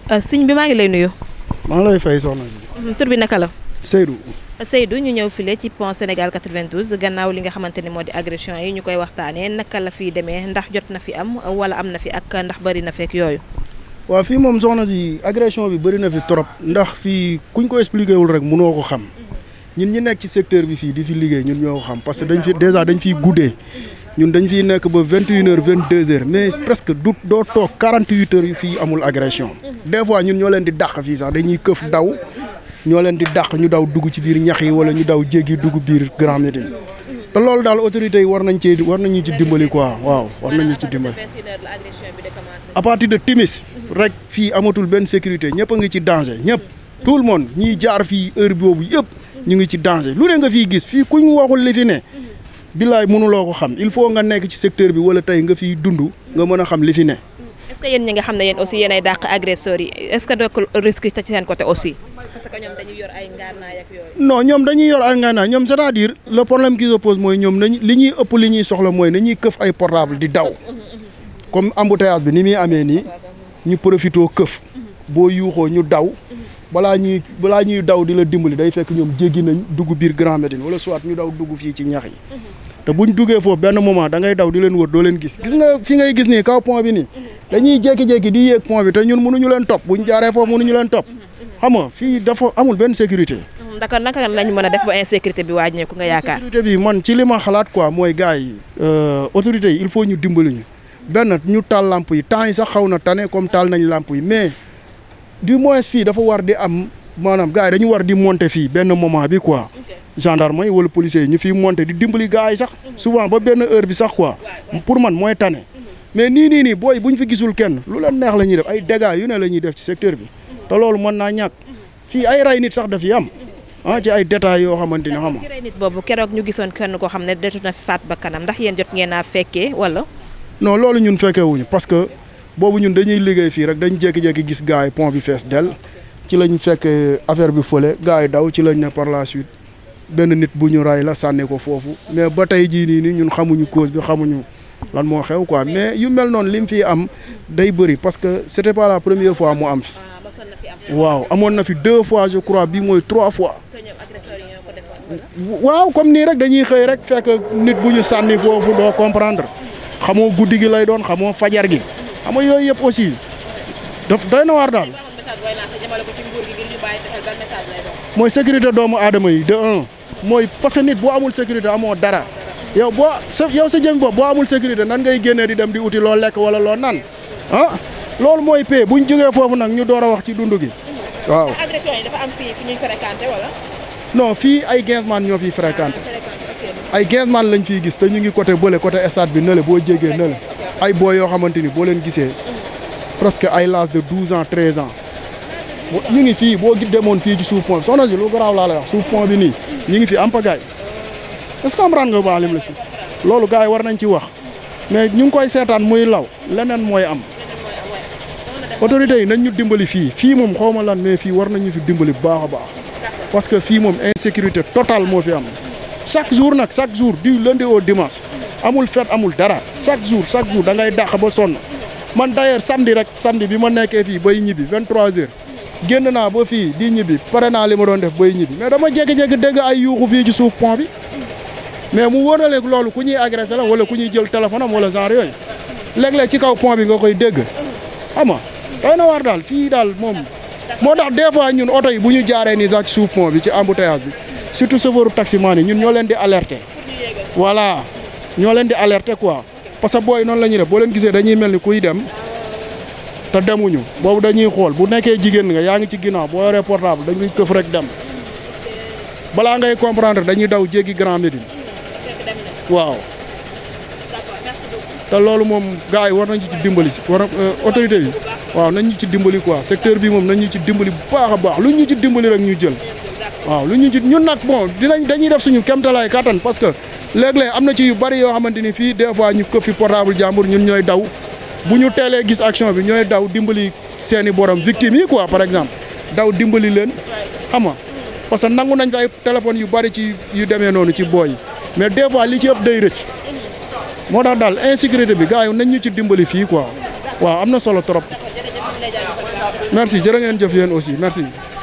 sëñ bi maa ngi lay nuyu. maa ngi lay fay soxna si. tur bi naka la. Seydou. Seydou ñu ñëw file ci pont Sénégal 92 gannaaw li nga xamante ni moo di agression yi ñu koy waxtaanee naka la fiy demee ndax jot na fi am wala am na fi ak ndax bëri na fekk yooyu. waaw fii moom soxna si agression bi bëri na fi trop ndax fii kuñ ko expliqué wul rek mënoo ko xam ñun ñi nekk ci secteur bi fii di fi liggéey ñun ñoo ko xam parce que dañ fi déjà dañ fiy guddee ñun dañ fiy nekk ba 21h 22h mais presque doo toog 48h yu fii amul agression. des fois ñun ñoo leen di dàq fii sax dañuy këf daw ñoo leen di dàq ñu daw dugg ci biir ñax yi wala ñu daw jéggi dugg biir Grand Médine te loolu daal autorités yi war nañu ci dimbali quoi waaw war nañu ci dimbali. à partir de timis rek fii amatul benn sécurité ñëpp a ngi ci danger ñëpp tout le monde ñiy jaar fii heure boobu yëpp ñu ngi ci danger lu ne nga fii gis fii kuñ waxul li fi ne billaay mënuloo ko xam il faut nga nekk ci secteur bi wala tey nga fiy dund nga mën a xam li fi ne. est-ce que yéen ñi nga xam ne yéen aussi yéenay dàq agresseurs yi est-ce que dookul risque ci seen côté aussi. parce que ñoom dañuy yor ay ngànnaay ak yooyu. non ñoom dañuy yor ay ngànnaay ñoom c'est-à-dire le problème qui se pose mooy ñoom li ñuy ëpp li ñuy soxla mooy nañuy këf ay portable di daw comme embouteillage bi ni muy amee nii ñu profitoo këf boo yuuxoo ñu daw balaa ñuy daw di la dimbali day fekk ñoom jéggi nañ dugg biir Grand Médine wala soit ñu daw dugg fii ci ñax yi te buñ duggee foofu benn moment da ngay daw di leen wër doo leen gis nga fi ngay gis nii kaw pont bi nii dañuy jékki-jékki di yéeg pont bi te ñun mënuñu leen topp buñ jaaree foofu mënuñu leen topp xam nga fii dafa amul benn sécurité. d'accord naka lañ mën a def ba insécurité bi wàññeeku nga yaakaar. sécurité bi man ci li ma xalaat quoi mooy gars yi autorités yi il faut ñu dimbali ñu benn ñu taal lamp yi temps yi sax xaw na tane comme taal nañ lamp yi mais du moins fii dafa war di am maanaam gars yi dañu war di monter fii benn moment bi quoi. gendarme yi wala policiers yi ñu fiy monter di dimbali gars yi sax souvent ba benn heure bi sax quoi pour man mooy tane mais nii booy bu ñu fi gisul kenn lu leen neex la ñuy def ay dégâts yu ne la ñuy def ci secteur bi te loolu mën naa ñàkk fii ay ray nit sax daf yi am ci ay détails yoo xamante ne xam nga. ray nit boobu keroog ñu gisoon kenn koo xam ne detu na fi faat ba kanam ndax yéen jot ngeen a fekkee wala. non loolu ñun fekkee wuñu parce que boobu ñun dañuy liggéey fii rek dañ jékki-jékki gis gars yi pont bi fees dell ci lañ fekk affaire bi fële gars yi daw ci lañ ne par la suite benn nit bu ñu ray la sànni ko foofu mais ba tey jii nii ñun xamuñu cause bi xamuñu lan moo xew quoi mais yu mel noonu lim fi am day bëri parce que c'était pas la première fois mu am fi. waaw amoon na fi 2 fois je crois bii mooy 3 fois. waaw comme nii rek dañuy xëy rek fekk nit bu ñu sànni foofu doo comprendre xamoo guddi gi lay doon xamoo fajar gi xam nga yooyu yëpp aussi daf doy na waar daal. mooy sécurité doomu aadama yi de un mooy parce que nit boo amul sécurité amoo dara yow sa jëm bopp boo amul sécurité nan ngay génnee di dem di uti loo lekk wala loo naan loolu mooy pay buñ jógee foofu nag ñu door a wax ci dund gi waaw. agression yi dafa am fii fi ñuy fréquenté wala. non fii ay 15 man ñoo fiy fréquenté ay 15 man lañ fiy gis te ñu ngi côté bële côté stade bi nële boo jégee nële ay boo yoo xamante ni boo leen gisee presque ay l'âge de 12 ans 13 ans ñu ngi fii boo demoon fii ci suuf pont bi soxna si lu garaaw laa lay wax suuf pont bi nii ñu ngi fi am pagaay est-ce que comprendre nga bu baax li mu la expliqué loolu gars yi war nañ ci wax mais ñu ngi koy seetaan muy law leneen mooy am autorités yi nañ ñu dimbali fii moom xaw ma lan mais fii war nañu fi dimbali bu baax a baax parce que fii moom insécurité totale moo fi am chaque jour du lundi au dimanche amul fête amul dara chaque jour da ngay dàq ba sonn man d'ailleurs samedi bi ma nekkee fii bay ñibbi 23h génn naa ba fii di ñibbi pare naa li ma doon def bay ñibbi mais dama jékki-jékki dégg ay yuuxu fii ci suuf pont bi mais mu wóorale loolu ku ñuy agressé la wala ku ñuy jël téléphone am wala genre yooyu léeg-léeg ci kaw pont bi nga koy dégg xam nga doy na waar daal fii daal moom moo tax des fois ñun oto yi bu ñu jaaree nii sax ci suuf pont bi ci embouteillage bi surtout chauffeur taximan yi ñun ñoo leen di alerter voilà ñoo leen di alerter quoi parce que booy noonu la ñuy def boo leen gisee dañuy mel ni kuy dem te demuñu boobu dañuy xool bu nekkee jigéen nga yaa ngi ci ginnaaw boo yoree portable dañuy këf rek dem balaa ngay comprendre dañuy daw jéggi Grand Médine waaw te loolu moom gars yi war nañu ci dimbali si war autorité yi waaw nañ ñu ci dimbali quoi secteur bi moom nañ ñu ci dimbali bu baax a baax lu ñu ci dimbali rek ñu jël waaw lu ñu ci ñun nag bon dañuy def suñu kéemtalaay kattan parce que léeg-léeg am na ci yu bari yoo xamante ni fii des fois ñu këf fi portable jàmbur ñun ñooy daw bu ñu teelee gis action bi ñooy daw dimbali seeni borom victimes yi quoi par exemple daw dimbali leen xam nga parce que nangu nañ fa ay téléphones yu bari ci yu demee noonu ci booy yi mais des fois li ci ëpp day rëcc moo tax daal insécurité bi gars yi nañ ñu ci dimbali fii quoi waaw am na solo trop. merci jërë ngeen jëf yéen aussi merci.